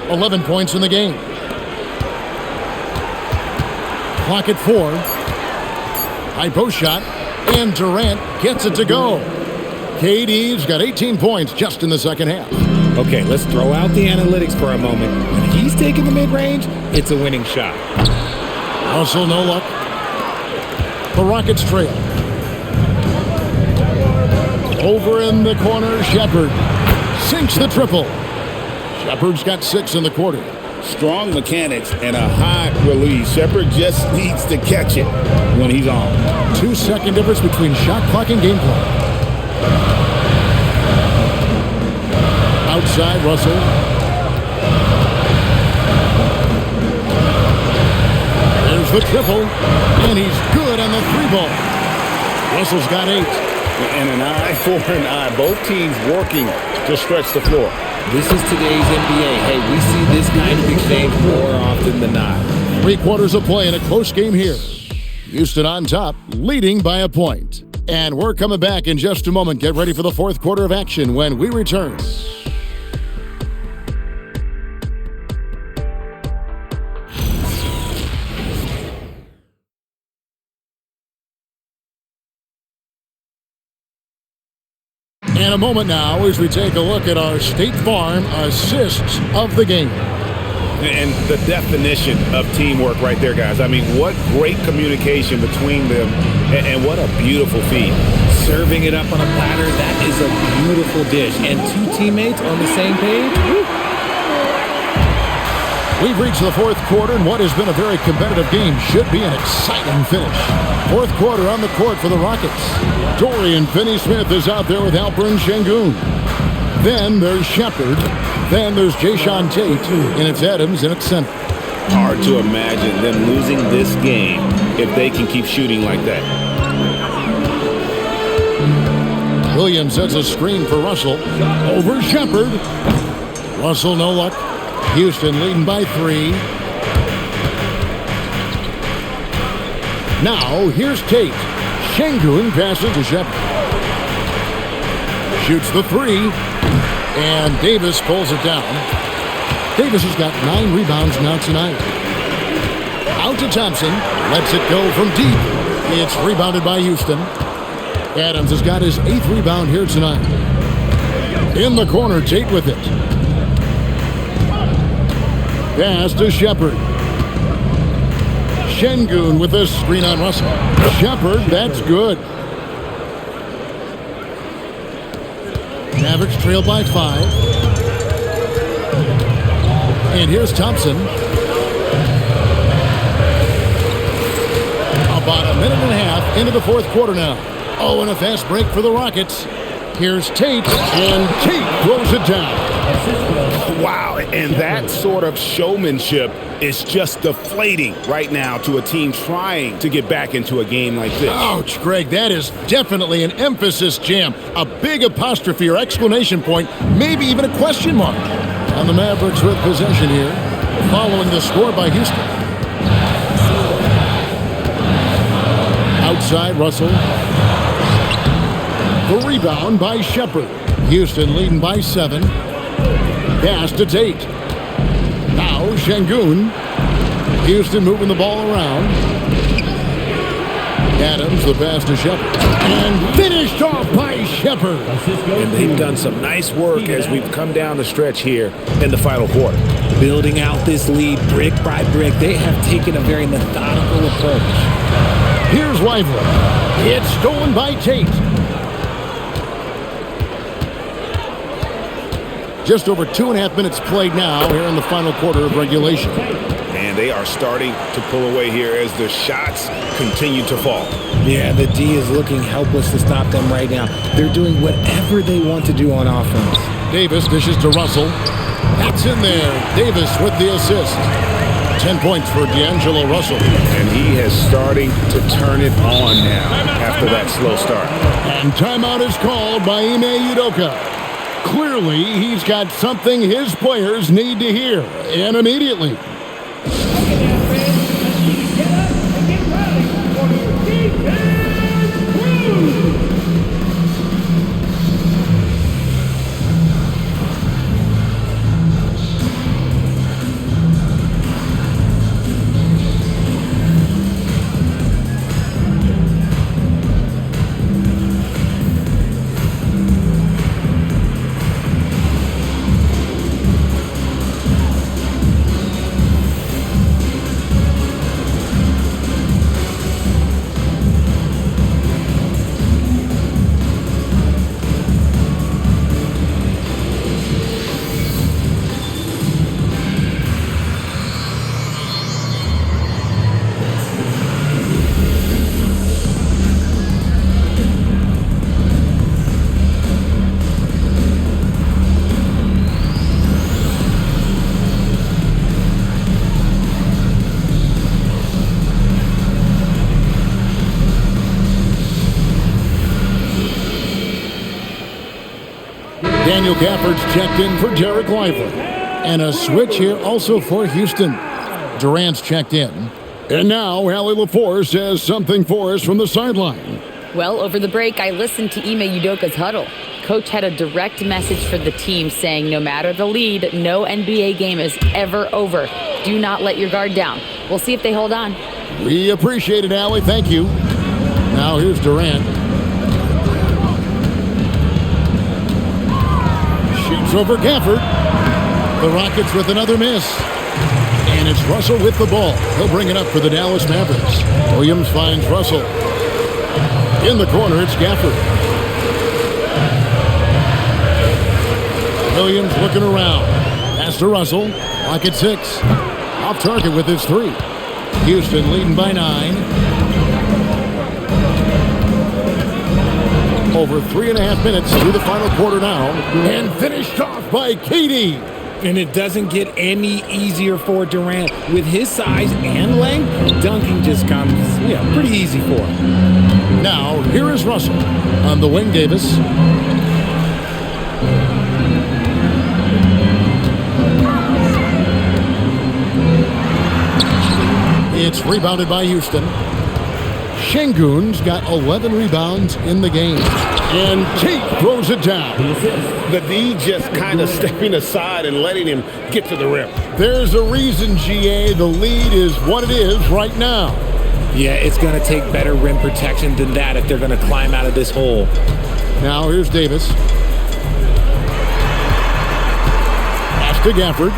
A: 11 points in the game. Clock at 4. High post shot, and Durant gets it to go. KD's got 18 points just in the second half.
B: Okay, let's throw out the analytics for a moment. When he's taking the mid-range, it's a winning shot.
A: Also no luck. The Rockets trail. Over in the corner, Shepard sinks the triple. Shepard's got 6 in the quarter.
E: Strong mechanics and a high release. Shepard just needs to catch it when he's on.
A: 2-second difference between shot clock and game clock. Outside, Russell. There's the triple, and he's good on the 3-ball. Russell's got 8.
E: And an eye for an eye. Both teams working to stretch the floor.
B: This is today's NBA. Hey, we see this kind of exchange more often than not.
A: 3 quarters of play in a close game here. Houston on top, leading by a point. And we're coming back in just a moment. Get ready for the fourth quarter of action when we return. And a moment now as we take a look at our State Farm assists of the game.
C: And the definition of teamwork right there, guys. I mean, what great communication between them, and what a beautiful feed.
B: Serving it up on a platter, that is a beautiful dish. And 2 teammates on the same page. Woo.
A: We've reached the fourth quarter, and what has been a very competitive game should be an exciting finish. Fourth quarter on the court for the Rockets. Dorian Finney-Smith is out there with Alperen Sengun. Then there's Shepard. Then there's Jayshawn Tate, and it's Adams, and it's center.
C: Hard to imagine them losing this game if they can keep shooting like that.
A: Williams sets a screen for Russell. Over Shepard. Russell, no luck. Houston leading by 3. Now, here's Tate. Sengun passes to Shepard. Shoots the 3. And Davis pulls it down. Davis has got 9 rebounds now tonight. Out to Thompson. Lets it go from deep. It's rebounded by Houston. Adams has got his 8th rebound here tonight. In the corner, Tate with it. Pass to Shepard. Sengun with a screen on Russell. Shepard, that's good. Mavericks trail by 5. And here's Thompson. About a minute and a half into the fourth quarter now. Oh, and a fast break for the Rockets. Here's Tate, and Tate throws it down.
C: Wow, and that sort of showmanship is just deflating right now to a team trying to get back into a game like this.
A: Ouch, Greg, that is definitely an emphasis jam. A big apostrophe or exclamation point, maybe even a question mark. And the Mavericks with possession here, following the score by Houston. Outside, Russell. The rebound by Shepard. Houston leading by 7. Pass to Tate. Now Sengun. Houston moving the ball around. Adams, the pass to Shepard. And finished off by Shepard.
C: And they've done some nice work as we've come down the stretch here in the final quarter.
B: Building out this lead brick by brick, they have taken a very methodical approach.
A: Here's Lively. It's stolen by Tate. Just over 2.5 minutes played now here in the final quarter of regulation.
C: And they are starting to pull away here as the shots continue to fall.
B: Yeah, the D is looking helpless to stop them right now. They're doing whatever they want to do on offense.
A: Davis dishes to Russell. That's in there. Davis with the assist. 10 points for D'Angelo Russell.
C: And he is starting to turn it on now after that slow start.
A: And timeout is called by Ime Udoka. Clearly, he's got something his players need to hear, and immediately. Daniel Gafford's checked in for Derek Lively. And a switch here also for Houston. Durant's checked in. And now Allie LaForce says something for us from the sideline.
D: Well, over the break, I listened to Ime Udoka's huddle. Coach had a direct message for the team saying no matter the lead, no NBA game is ever over. Do not let your guard down. We'll see if they hold on.
A: We appreciate it, Allie. Thank you. Now here's Durant. Shoots over Gafford. The Rockets with another miss. And it's Russell with the ball. He'll bring it up for the Dallas Mavericks. Williams finds Russell. In the corner, it's Gafford. Williams looking around. Pass to Russell. Clock at 6. Off target with his three. Houston leading by 9. Over 3.5 minutes through the final quarter now. And finished off by KD.
B: And it doesn't get any easier for Durant. With his size and length, dunking just comes, pretty easy for him.
A: Now, here is Russell on the wing. Davis. It's rebounded by Houston. Şengün's got 11 rebounds in the game. And Tate throws it down.
E: The D just kind of stepping aside and letting him get to the rim.
A: There's a reason, GA. The lead is what it is right now.
B: Yeah, it's going to take better rim protection than that if they're going to climb out of this hole.
A: Now here's Davis. Pass to Gafford.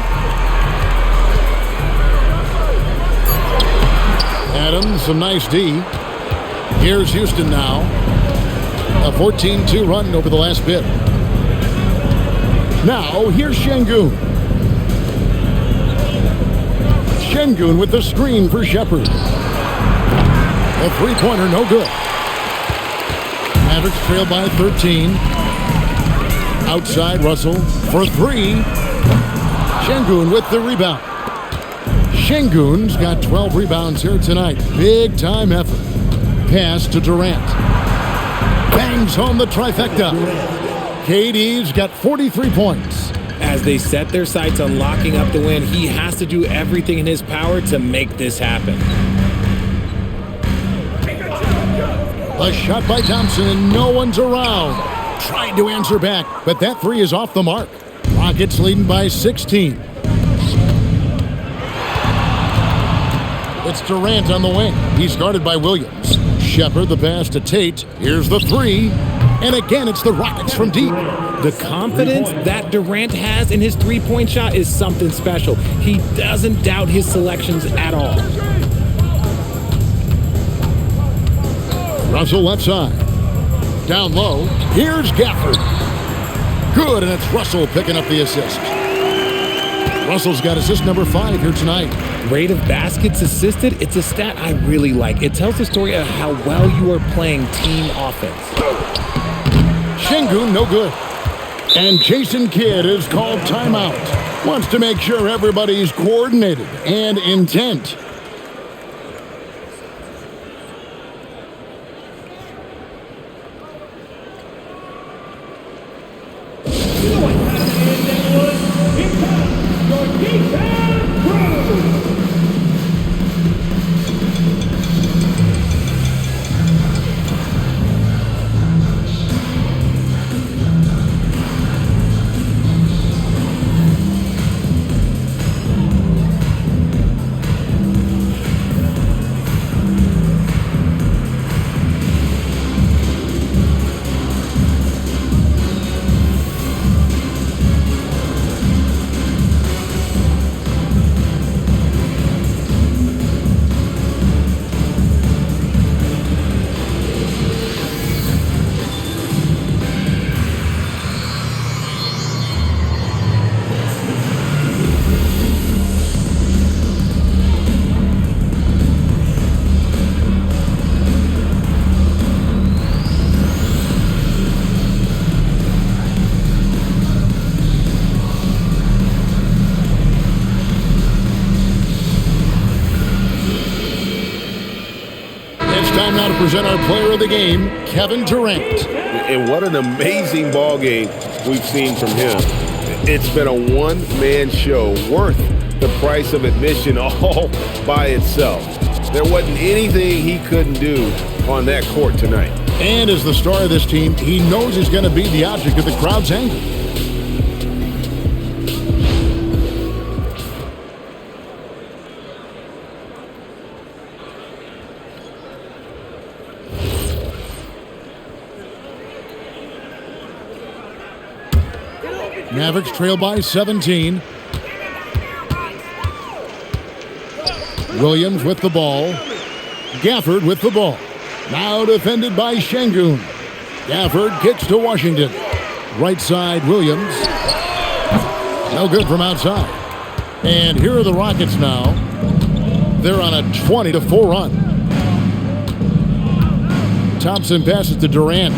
A: Adams, some nice D. Here's Houston now. A 14-2 run over the last bit. Now, here's Şengün. Şengün with the screen for Shepherd. A three-pointer, no good. Mavericks trail by 13. Outside, Russell for three. Şengün with the rebound. Şengün's got 12 rebounds here tonight. Big-time effort. Pass to Durant. Bangs home the trifecta. KD's got 43 points.
B: As they set their sights on locking up the win, he has to do everything in his power to make this happen.
A: A shot by Thompson, and no one's around. Tried to answer back, but that three is off the mark. Rockets leading by 16. It's Durant on the wing. He's guarded by Williams. Shepherd the pass to Tate. Here's the three. And again, it's the Rockets from deep.
B: The confidence that Durant has in his three-point shot is something special. He doesn't doubt his selections at all.
A: Russell left side. Down low. Here's Gafford. Good, and it's Russell picking up the assist. Russell's got assist number 5 here tonight.
B: Rate of baskets assisted, it's a stat I really like. It tells the story of how well you are playing team offense.
A: Şengün, no good. And Jason Kidd is called timeout. Wants to make sure everybody's coordinated and intent. Time now to present our player of the game, Kevin Durant.
E: And what an amazing ball game we've seen from him. It's been a one-man show worth the price of admission all by itself. There wasn't anything he couldn't do on that court tonight.
A: And as the star of this team, he knows he's going to be the object of the crowd's anger. Mavericks trail by 17. Williams with the ball. Gafford with the ball. Now defended by Şengün. Gafford kicks to Washington. Right side, Williams. No good from outside. And here are the Rockets now. They're on a 20-4 run. Thompson passes to Durant.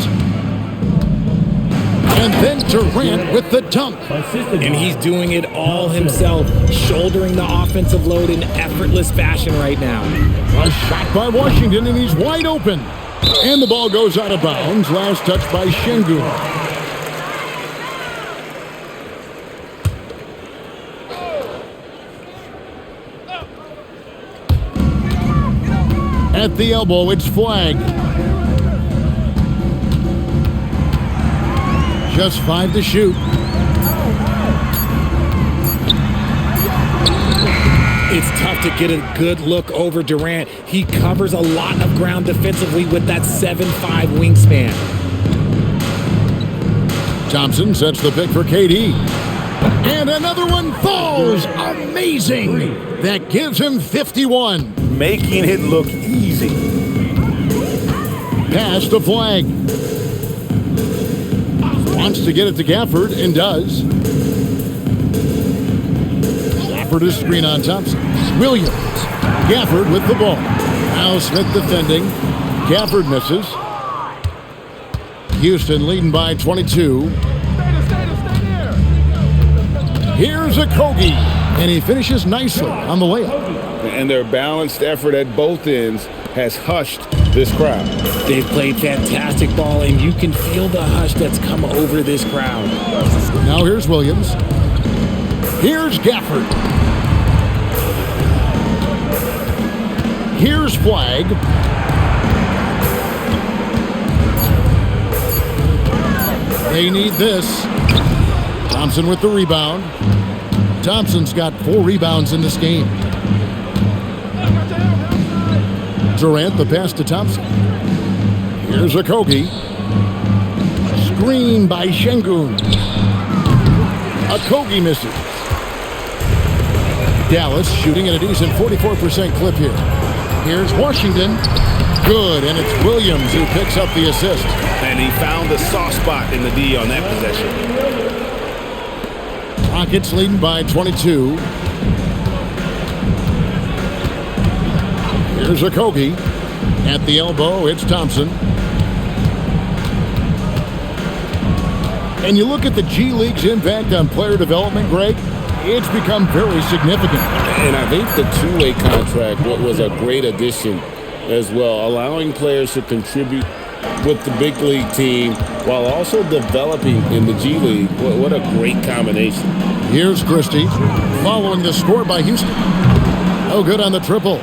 A: And then Durant with the dunk.
B: And he's doing it all himself, shouldering the offensive load in effortless fashion right now.
A: A shot by Washington, and he's wide open. And the ball goes out of bounds. Last touch by Şengün. At the elbow, it's flagged. Just 5 to shoot.
B: It's tough to get a good look over Durant. He covers a lot of ground defensively with that 7'5" wingspan.
A: Thompson sets the pick for KD. And another one falls. Amazing. That gives him 51.
C: Making it look easy.
A: Pass the flag. Wants to get it to Gafford and does. Gafford is screen on Thompson. Williams. Gafford with the ball. Now Smith defending. Gafford misses. Houston leading by 22. Here's Okogie. And he finishes nicely on the layup.
C: And their balanced effort at both ends has hushed this crowd.
B: They've played fantastic ball, and you can feel the hush that's come over this crowd.
A: Now here's Williams. Here's Gafford. Here's Flag. They need this. Thompson with the rebound. Thompson's got 4 rebounds in this game. Durant, the pass to Thompson. Here's Okogie. Screen by Şengün. Okogie misses. Dallas shooting at a decent 44% clip here. Here's Washington. Good, and it's Williams who picks up the assist.
C: And he found the soft spot in the D on that possession.
A: Rockets leading by 22. Here's Okogie. At the elbow, it's Thompson. And you look at the G League's impact on player development, Greg, it's become very significant.
E: And I think the two-way contract was a great addition as well, allowing players to contribute with the big league team while also developing in the G League. What a great combination.
A: Here's Christie following the score by Houston. Oh, good on the triple.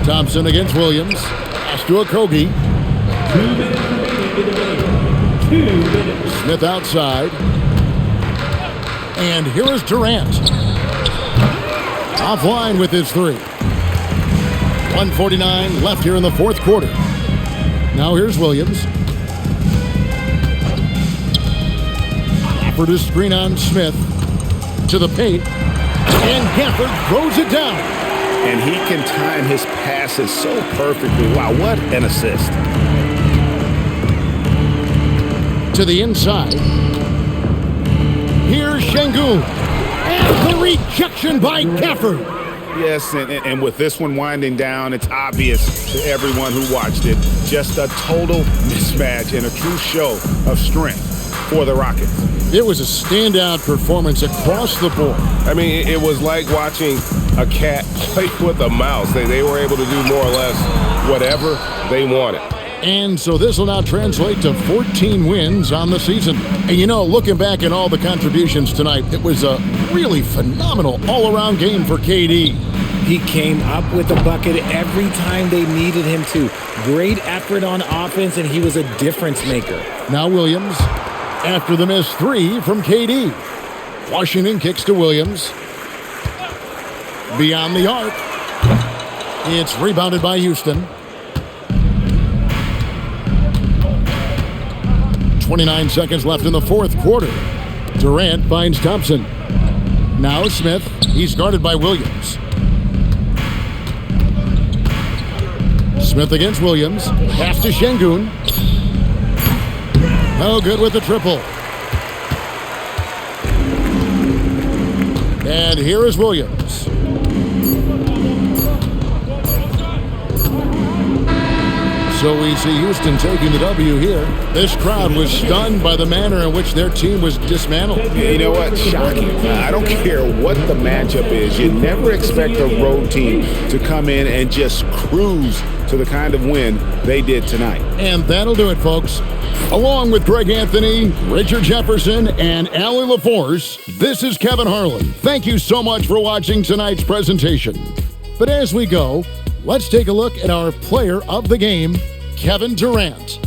A: Thompson against Williams. Pass to Okogie. Smith outside. And here is Durant. Offline with his 3. 1:49 left here in the fourth quarter. Now here's Williams. Gafford is screen on Smith. To the paint. And Gafford throws it down.
C: And he can time his passes so perfectly. Wow, what an assist.
A: To the inside. Here's Şengün. And the rejection by Gafford.
C: Yes, and with this one winding down, it's obvious to everyone who watched it. Just a total mismatch and a true show of strength for the Rockets.
A: It was a standout performance across the board.
J: I mean, it was like watching a cat play with a mouse. They were able to do more or less whatever they wanted.
A: And so this will now translate to 14 wins on the season. And you know, looking back at all the contributions tonight, it was a really phenomenal all-around game for KD.
B: He came up with a bucket every time they needed him to. Great effort on offense, and he was a difference maker.
A: Now Williams, after the missed 3 from KD. Washington kicks to Williams. Beyond the arc. It's rebounded by Houston. 29 seconds left in the fourth quarter. Durant finds Thompson. Now Smith. He's guarded by Williams. Smith against Williams. Pass to Şengün. Oh, good with the triple. And here is Williams. So we see Houston taking the W here. This crowd was stunned by the manner in which their team was dismantled.
C: You know what? Shocking. I don't care what the matchup is. You never expect a road team to come in and just cruise to the kind of win they did tonight.
A: And that'll do it, folks. Along with Greg Anthony, Richard Jefferson, and Allie LaForce, this is Kevin Harlan. Thank you so much for watching tonight's presentation. But as we go, let's take a look at our player of the game, Kevin Durant.